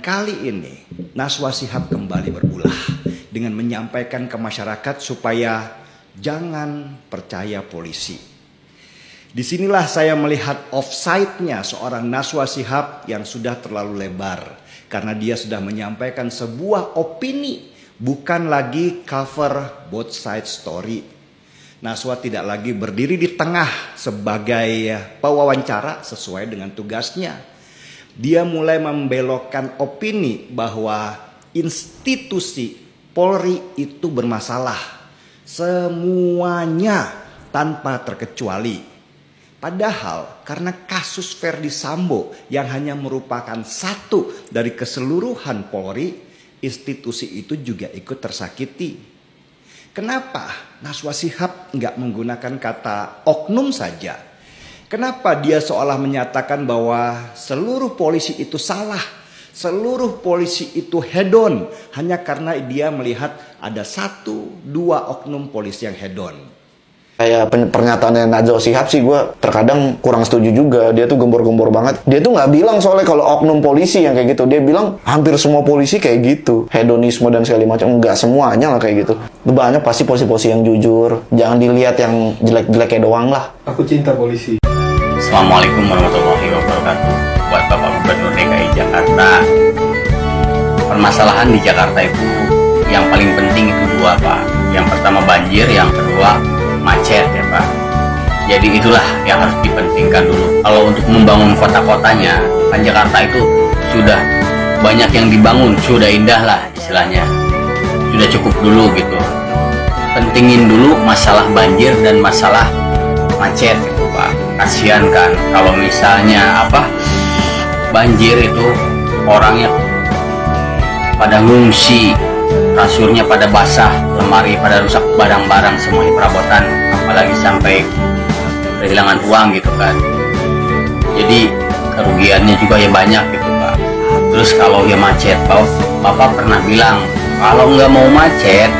kali ini Najwa Shihab kembali berulah dengan menyampaikan ke masyarakat supaya jangan percaya polisi. Disinilah saya melihat offside-nya seorang Najwa Shihab yang sudah terlalu lebar. Karena dia sudah menyampaikan sebuah opini, bukan lagi cover both side story. Najwa tidak lagi berdiri di tengah sebagai pewawancara sesuai dengan tugasnya. Dia mulai membelokkan opini bahwa institusi Polri itu bermasalah. Semuanya tanpa terkecuali. Padahal karena kasus Verdi Sambo yang hanya merupakan satu dari keseluruhan Polri, institusi itu juga ikut tersakiti. Kenapa Najwa Shihab nggak menggunakan kata oknum saja? Kenapa dia seolah menyatakan bahwa seluruh polisi itu salah, seluruh polisi itu hedon hanya karena dia melihat ada 1-2 oknum polisi yang hedon? Kayak pernyataannya Najwa Shihab sih gue terkadang kurang setuju juga. Dia tuh gembor-gembor banget. Dia tuh nggak bilang soalnya kalau oknum polisi yang kayak gitu. Dia bilang hampir semua polisi kayak gitu. Hedonisme dan segala macam. Nggak semuanya lah kayak gitu. Banyak pasti polisi-polisi yang jujur. Jangan dilihat yang jelek-jeleknya doang lah. Aku cinta polisi. Assalamualaikum warahmatullahi wabarakatuh. Buat Bapak Gubernur DKI Jakarta, permasalahan di Jakarta itu yang paling penting itu 2 Pak. Yang pertama banjir, yang kedua macet ya Pak. Jadi itulah yang harus dipentingkan dulu. Kalau untuk membangun kota-kotanya, kan Jakarta itu sudah banyak yang dibangun, sudah indah lah istilahnya. Sudah cukup dulu gitu. Pentingin dulu masalah banjir dan masalah macet gitu Pak. Kasihan kan kalau misalnya banjir itu orangnya pada ngungsi, kasurnya pada basah, lemari pada rusak, barang-barang semuanya perabotan, apalagi sampai kehilangan uang gitu kan. Jadi kerugiannya juga ya banyak gitu Pak. Terus kalau ya macet, Bapak pernah bilang kalau nggak mau macet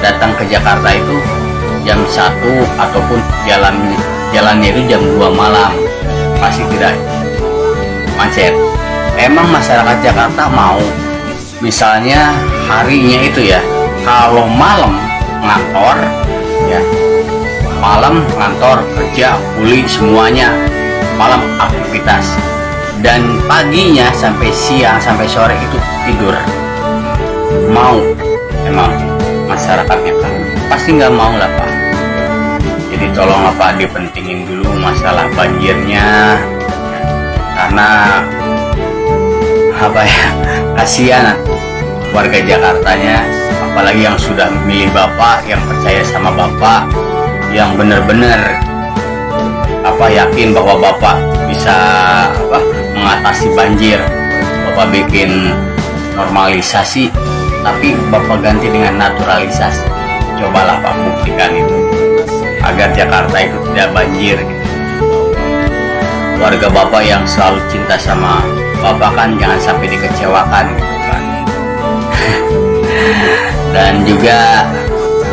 datang ke Jakarta itu jam 1 ataupun jalannya itu jam 2 malam pasti tidak macet. Emang masyarakat Jakarta mau misalnya harinya itu ya, kalau malam ngantor ya, malam ngantor kerja kuli semuanya, malam aktivitas, dan paginya sampai siang sampai sore itu tidur. Mau emang masyarakatnya kan pasti nggak mau lah Pak. Jadi tolong Pak dipentingin dulu masalah banjirnya, karena kasihan warga Jakartanya, apalagi yang sudah memilih Bapak, yang percaya sama Bapak, yang benar-benar yakin bahwa Bapak bisa mengatasi banjir. Bapak bikin normalisasi, tapi Bapak ganti dengan naturalisasi. Cobalah Pak buktikan itu agar Jakarta itu tidak banjir gitu. Warga Bapak yang selalu cinta sama Bapak kan jangan sampai dikecewakan gitu kan. Dan juga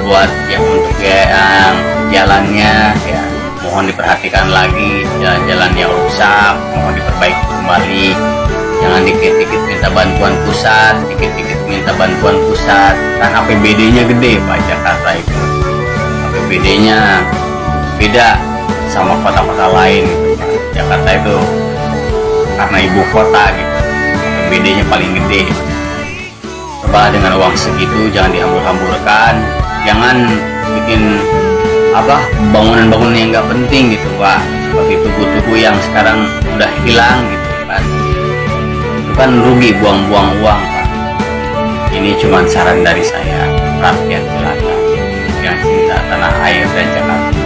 buat yang untuk yang jalannya ya, mohon diperhatikan lagi jalan-jalan yang rusak, mohon diperbaiki kembali. Jangan dikit-dikit minta bantuan pusat, dikit-dikit minta bantuan pusat. Kan APBD-nya gede Pak Jakarta itu. APBD-nya beda sama kota-kota lain gitu Pak. Jakarta itu karena ibu kota gitu, APBD-nya paling gede. Coba dengan uang segitu jangan dihambur-hamburkan, jangan bikin bangunan-bangunan yang nggak penting gitu Pak, seperti tugu-tugu yang sekarang udah hilang gitu kan. Itu kan rugi, buang-buang uang Pak. Ini cuma saran dari saya, rakyat jelata yang cinta tanah air dan Jakarta.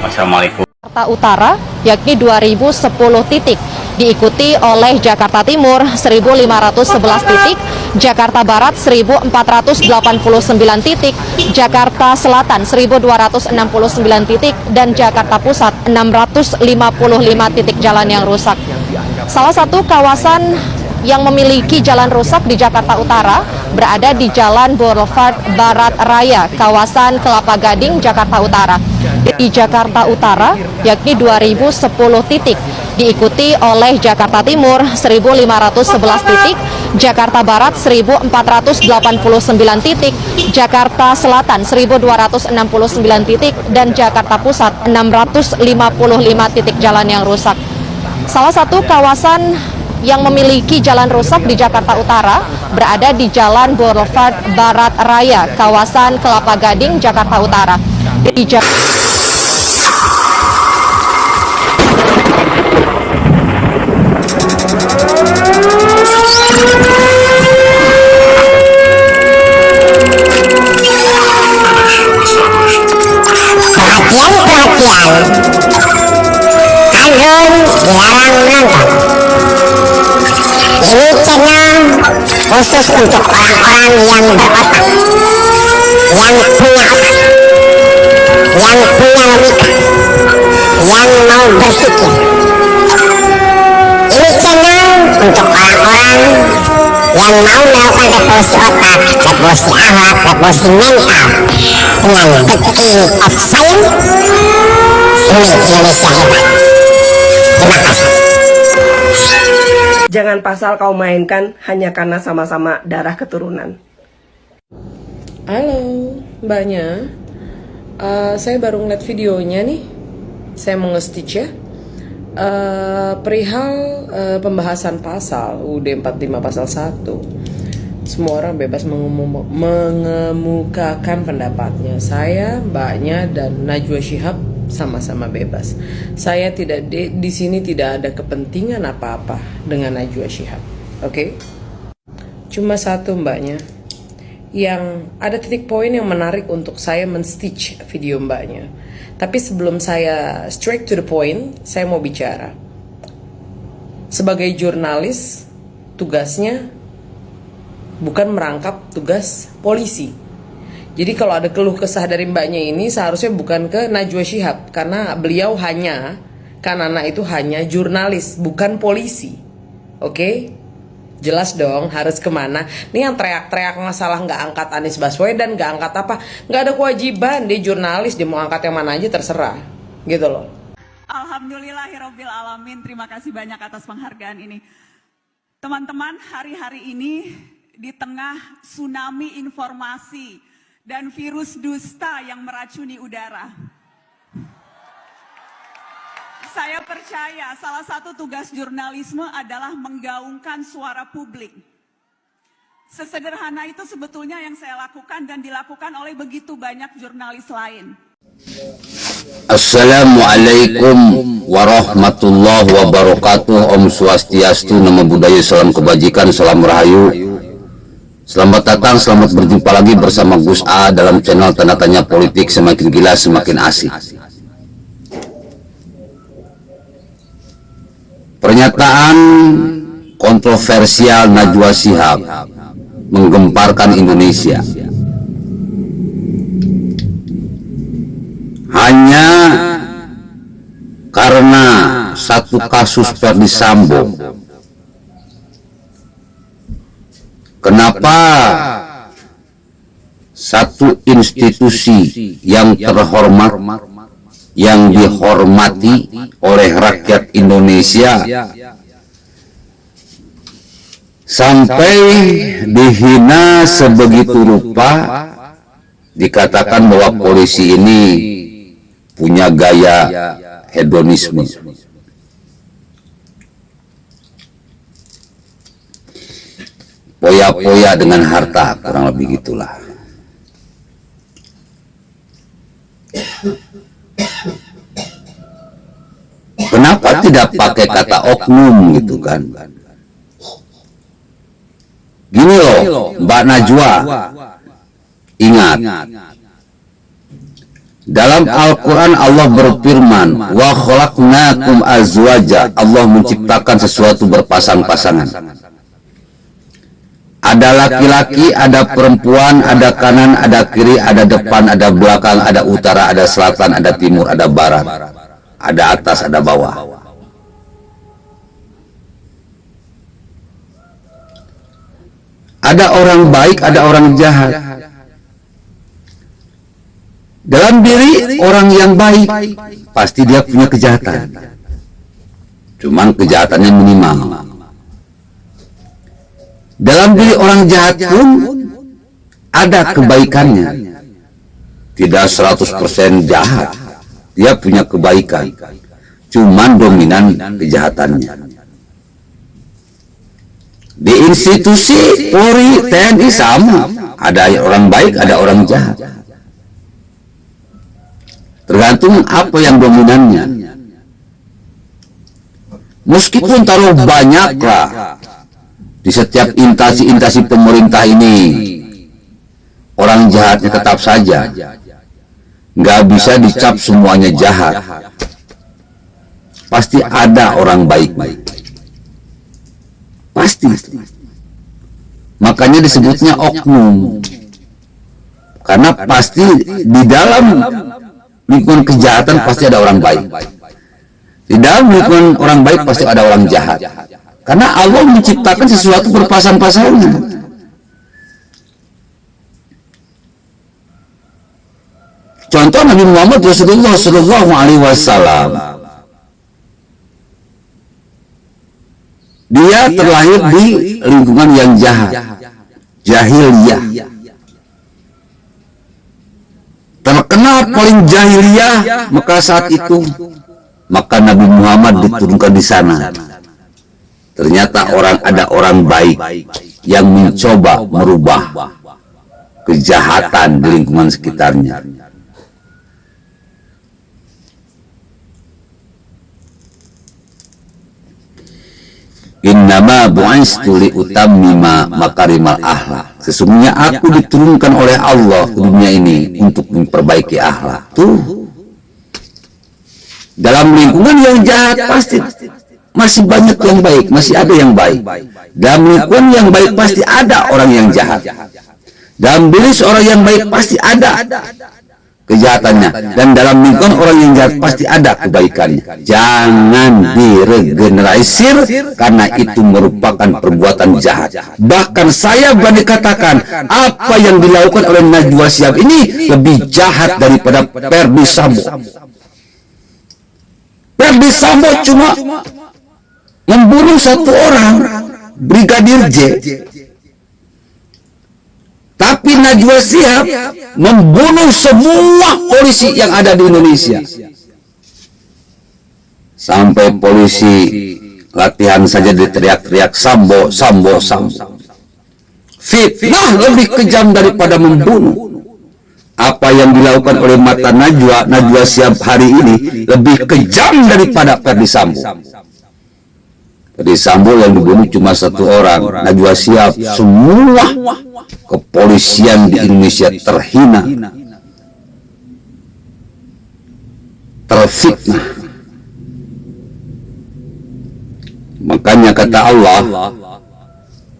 Wassalamualaikum. Jakarta Utara yakni 2010 titik, diikuti oleh Jakarta Timur 1511 titik, Jakarta Barat 1489 titik, Jakarta Selatan 1269 titik, dan Jakarta Pusat 655 titik jalan yang rusak. Salah satu kawasan yang memiliki jalan rusak di Jakarta Utara berada di Jalan Boulevard Barat Raya, kawasan Kelapa Gading, Jakarta Utara. Di Jakarta Utara, yakni 2010 titik, diikuti oleh Jakarta Timur 1.511 titik, Jakarta Barat 1.489 titik, Jakarta Selatan 1.269 titik, dan Jakarta Pusat 655 titik jalan yang rusak. Salah satu kawasan yang memiliki jalan rusak di Jakarta Utara berada di Jalan Boulevard Barat Raya, kawasan Kelapa Gading, Jakarta Utara. Di Ini channel khusus untuk orang-orang yang berotak, yang punya logika, yang mau berpikir. Ini channel untuk orang-orang yang mau melakukan revolusi otak, revolusi akhlak, revolusi mental dengan the clinic of science. Ini Indonesia hebat. Terima kasih. Jangan pasal kau mainkan hanya karena sama-sama darah keturunan. Halo, mbaknya. Saya baru ngeliat videonya nih. Saya mau nge-stitch ya. Perihal pembahasan pasal UUD 45 pasal 1. Semua orang bebas mengemukakan pendapatnya. Saya, mbaknya, dan Najwa Shihab sama-sama bebas. Saya tidak di sini tidak ada kepentingan apa-apa dengan Najwa Shihab. Oke? Cuma satu mbaknya. Yang ada titik poin yang menarik untuk saya men-stitch video mbaknya. Tapi sebelum saya straight to the point, saya mau bicara. Sebagai jurnalis, tugasnya bukan merangkap tugas polisi. Jadi kalau ada keluh kesah dari mbaknya ini seharusnya bukan ke Najwa Shihab, karena beliau hanya, Kanana itu hanya jurnalis, bukan polisi. Oke? Jelas dong harus kemana. Nih yang teriak-teriak masalah nggak angkat Anies Baswedan, nggak angkat apa, nggak ada kewajiban. Dia jurnalis, dia mau angkat yang mana aja terserah. Gitu loh. Alhamdulillahirabbil alamin. Terima kasih banyak atas penghargaan ini. Teman-teman, hari-hari ini di tengah tsunami informasi dan virus dusta yang meracuni udara, saya percaya salah satu tugas jurnalisme adalah menggaungkan suara publik. Sesederhana itu sebetulnya yang saya lakukan dan dilakukan oleh begitu banyak jurnalis lain. Assalamualaikum warahmatullahi wabarakatuh. Om Swastiastu, Namo Buddhaya, salam kebajikan, salam rahayu. Selamat datang, selamat berjumpa lagi bersama Gus A dalam channel Tanda Tanya Politik, semakin gila semakin asik. Pernyataan kontroversial Najwa Shihab menggemparkan Indonesia. Hanya karena satu kasus Ferdi Sambo. Kenapa satu institusi yang terhormat, yang dihormati oleh rakyat Indonesia sampai dihina sebegitu rupa, dikatakan bahwa polisi ini punya gaya hedonisme. Poya-poya dengan harta, kurang lebih gitulah. Kenapa tidak pakai kata oknum gitu kan? Gini loh, Mbak Najwa, ingat, dalam Al-Quran Allah berfirman, wa khalaqnakum azwaja, Allah menciptakan sesuatu berpasang-pasangan. Ada laki-laki, ada perempuan, ada kanan, ada kiri, ada depan, ada belakang, ada utara, ada selatan, ada timur, ada barat, ada atas, ada bawah. Ada orang baik, ada orang jahat. Dalam diri orang yang baik, pasti dia punya kejahatan. Cuman kejahatannya minimal. Dalam diri orang jahat pun ada kebaikannya. Tidak 100% jahat. Dia punya kebaikan. Cuman dominan kejahatannya. Di institusi Polri, TNI sama. Ada orang baik, ada orang jahat. Tergantung apa yang dominannya. Meskipun taruh banyak lah di setiap instansi pemerintah ini, orang jahatnya tetap saja. Nggak bisa dicap semuanya jahat. Pasti ada orang baik-baik. Pasti. Makanya disebutnya oknum. Karena pasti di dalam lingkungan kejahatan pasti ada orang baik. Di dalam lingkungan orang baik pasti ada orang jahat. Karena Allah menciptakan sesuatu berpasang-pasangan. Contoh Nabi Muhammad Rasulullah Sallallahu Alaihi Wasallam. Dia terlahir di lingkungan yang jahat, jahiliyah. Terkenal paling jahiliyah, maka saat itu maka Nabi Muhammad diturunkan di sana. Ternyata ada orang baik yang mencoba merubah kejahatan di lingkungan sekitarnya. Innama bu'istu li utammima makarimal akhlak. Sesungguhnya aku diturunkan oleh Allah ke dunia ini untuk memperbaiki akhlak. Tuh. Dalam lingkungan yang jahat pasti masih banyak yang baik, masih ada yang baik. Dalam lingkungan yang baik pasti ada orang yang jahat. Dalam diri seorang yang baik pasti ada kejahatannya, dan dalam lingkungan orang yang jahat pasti ada kebaikannya. Jangan diregeneralisir karena itu merupakan perbuatan jahat. Bahkan saya berani katakan apa yang dilakukan oleh Najwa Shihab ini lebih jahat daripada Verdi Sambo. Verdi Sambo cuma membunuh satu orang, Brigadir J. Tapi Najwa Shihab membunuh semua polisi yang ada di Indonesia. Sampai polisi latihan saja diteriak-teriak Sambo, Sambo, Sambo. Fitnah lebih kejam daripada membunuh. Apa yang dilakukan oleh mata Najwa Shihab hari ini lebih kejam daripada Verdi Sambo. Verdi Sambo yang dibunuh cuma satu orang, Najwa Shihab semua kepolisian di Indonesia terhina, terfitnah. Makanya kata Allah,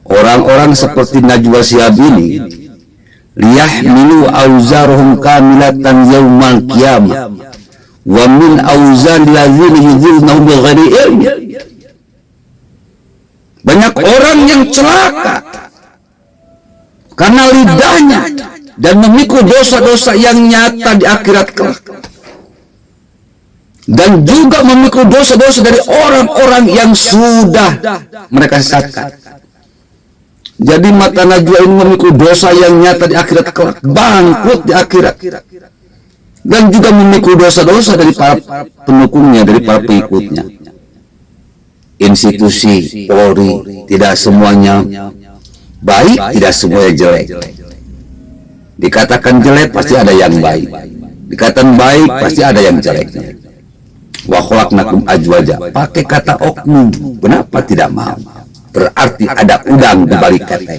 orang-orang seperti Najwa Shihab ini liyahmilu auzaruhum kamilatan yaumal qiyamah wa min auzari ladzina yudhillunahum bighairi ilm. Banyak orang yang celaka karena lidahnya dan memikul dosa-dosa yang nyata di akhirat kelak, dan juga memikul dosa-dosa dari orang-orang yang sudah mereka sesatkan. Jadi mata Najwa ini memikul dosa yang nyata di akhirat kelak, bangkrut di akhirat, dan juga memikul dosa-dosa dari para pendukungnya, dari para pengikutnya. Institusi Polri tidak semuanya baik, tidak semuanya jelek. Dikatakan jelek pasti ada yang baik, dikatakan baik pasti ada yang jelek. Wa khalaqnakum azwaja, pakai kata oknum, kenapa tidak mau? Berarti ada udang di balik kata.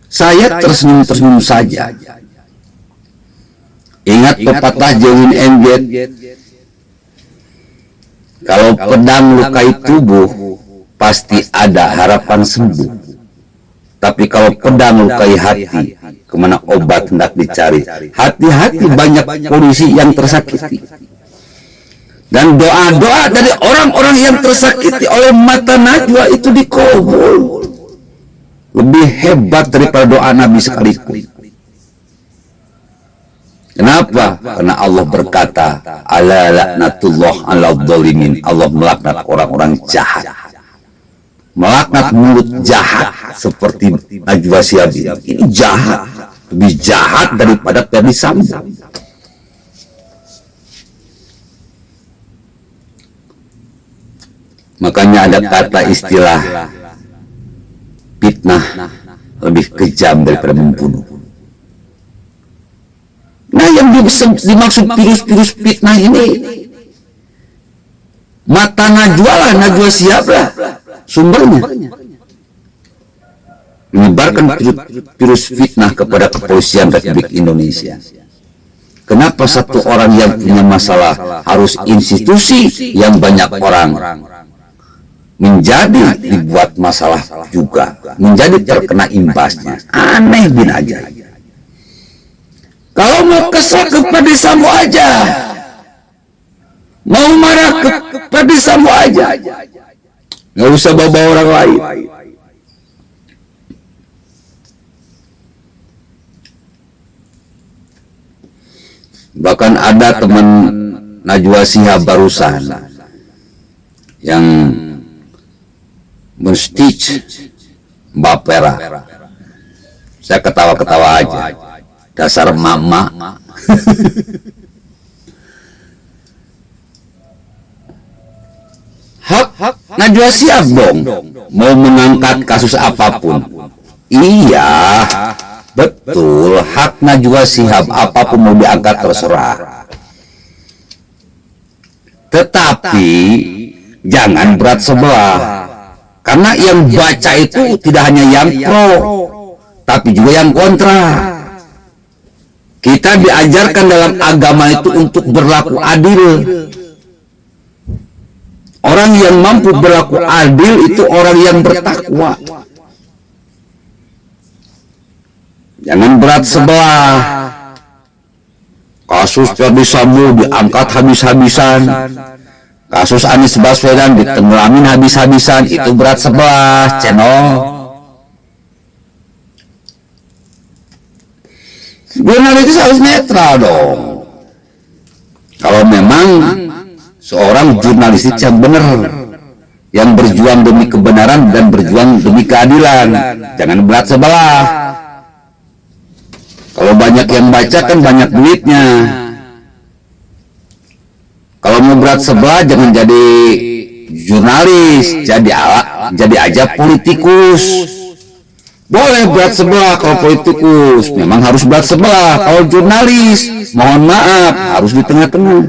Saya tersenyum-tersenyum saja. Ingat pepatah Jewin Engget, kalau pedang lukai tubuh, pasti ada harapan sembuh. Tapi kalau pedang lukai hati, kemana obat hendak dicari? Hati-hati, banyak polisi yang tersakiti. Dan doa-doa dari orang-orang yang tersakiti oleh mata najwa itu dikabul. Lebih hebat daripada doa Nabi sekalipun. Kenapa? Karena Allah berkata, ala laknatullah ala dzalimin. Allah melaknat orang-orang jahat. Melaknat mulut jahat seperti Najwa Shihab. Ini jahat. Lebih jahat daripada Ferdy Sambo. Makanya ada kata istilah fitnah lebih kejam daripada membunuh. Nah, yang dimaksud virus-virus fitnah ini mata Najwa lah, Najwa Shihab lah sumbernya. Menyebarkan virus fitnah kepada kepolisian Republik Indonesia. Kenapa satu orang yang punya masalah harus institusi yang banyak orang menjadi dibuat masalah juga, menjadi terkena imbasnya? Aneh bin aja. Kalau mau kesal ke Ferdy Sambo aja, mau marah ke Ferdy Sambo aja, nggak usah bawa orang lain. Bahkan ada teman Najwa Shihab barusan yang men-stitch Mbak Vera. Saya ketawa-ketawa aja. Dasar mama. Hak Najwa Shihab dong mau mengangkat kasus apapun. Iya, betul, hak Najwa Shihab apapun mau diangkat terserah. Tetapi jangan berat sebelah. Karena yang baca itu tidak hanya yang pro, tapi juga yang kontra. Kita diajarkan dalam agama itu untuk berlaku adil. Orang yang mampu berlaku adil itu orang yang bertakwa. Jangan berat sebelah. Kasus Ferdy Sambo diangkat habis-habisan. Kasus Anies Baswedan ditenggelamin habis-habisan. Itu berat sebelah, channel. Jurnalis harus netral dong. Kalau memang seorang jurnalis yang benar, yang berjuang demi kebenaran dan berjuang demi keadilan, jangan berat sebelah. Kalau banyak yang baca kan banyak duitnya. Kalau mau berat sebelah jangan jadi jurnalis, jadi aja politikus. Boleh berat sebelah kalau politikus, memang harus berat sebelah. Kalau jurnalis, mohon maaf, harus di tengah-tengah.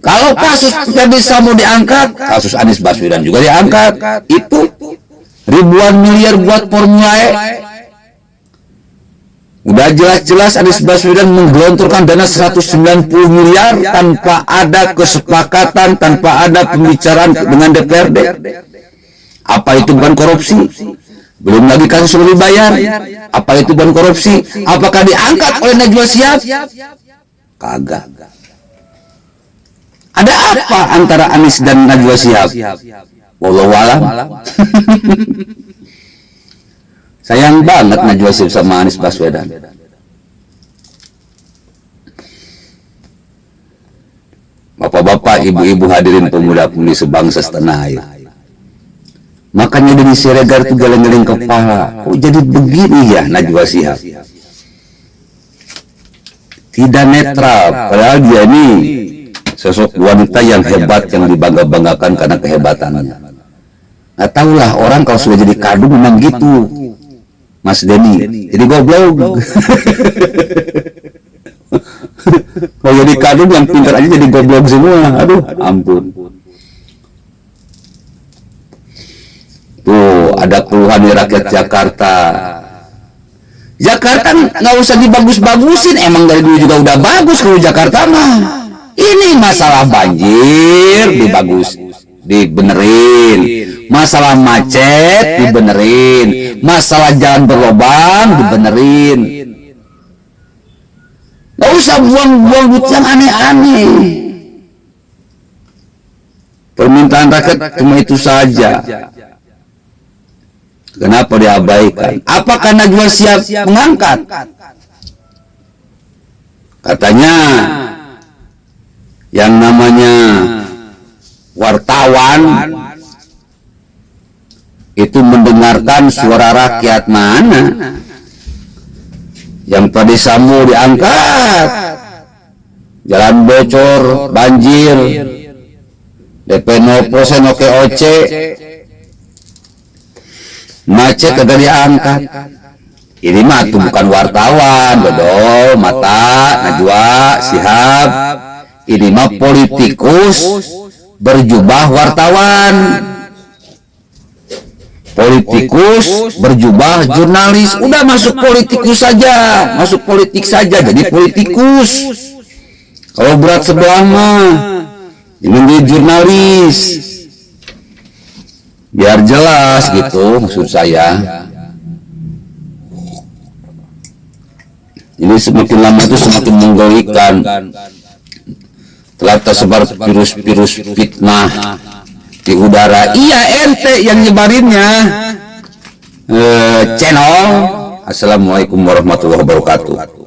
Kalau kasus Ferdy Sambo diangkat, kasus Anies Baswedan juga diangkat. Itu ribuan miliar buat Formula E. Udah jelas-jelas Anies Baswedan menggelontorkan dana 190 miliar tanpa ada kesepakatan, tanpa ada pembicaraan dengan DPRD. Apa itu bukan korupsi? Belum lagi kasus lebih bayar. Apa itu bukan korupsi? Apakah diangkat oleh Najwa Shihab? Kagak. Ada apa antara Anies dan Najwa Shihab? Wallahu a'lam. Sayang banget Najwa Shihab sama Anies Baswedan. Bapak-bapak, ibu-ibu, hadirin pemuda-pemudi sebangsa setanah air. Makanya Denny Siregar itu geleng-geleng kepala. Oh jadi begini ya Najwa Shihab. Tidak netral. Padahal dia ini sosok wanita yang hebat, yang dibangga-banggakan karena kehebatannya. Nggak tahulah orang kalau sudah jadi kadu memang gitu. Mas Denny, jadi goblok. Kalau jadi kadu yang pintar aja jadi goblok semua. Aduh, ampun. Tuh, ada keluhan dari rakyat Jakarta. Jakarta nggak usah dibagus-bagusin, emang dari dulu juga udah bagus kalau Jakarta mah. Ini masalah banjir dibenerin, masalah macet dibenerin, masalah jalan berlobang dibenerin. Nggak usah buang-buang duit yang aneh-aneh. Permintaan rakyat cuma itu saja. Kenapa diabaikan? Apakah Najwa Shihab mengangkat? Katanya yang namanya wartawan itu mendengarkan suara rakyat. Mana? Yang pada Sambo diangkat, jalan bocor, banjir, DP 0% OKOC, macet kagak diangkat. Ini mah tuh bukan wartawan, dodol mata Najwa Shihab. Ini mah politikus berjubah wartawan. Politikus berjubah jurnalis. Udah masuk politikus saja, masuk politik saja, jadi politikus. Kalau berat sebelah mah menjadi jurnalis, biar jelas gitu maksud saya. Ini semakin lama itu semakin menggelikan. Telah tersebar virus-virus fitnah di udara. Iya, ente yang nyebarinnya. Channel. Assalamualaikum warahmatullahi wabarakatuh.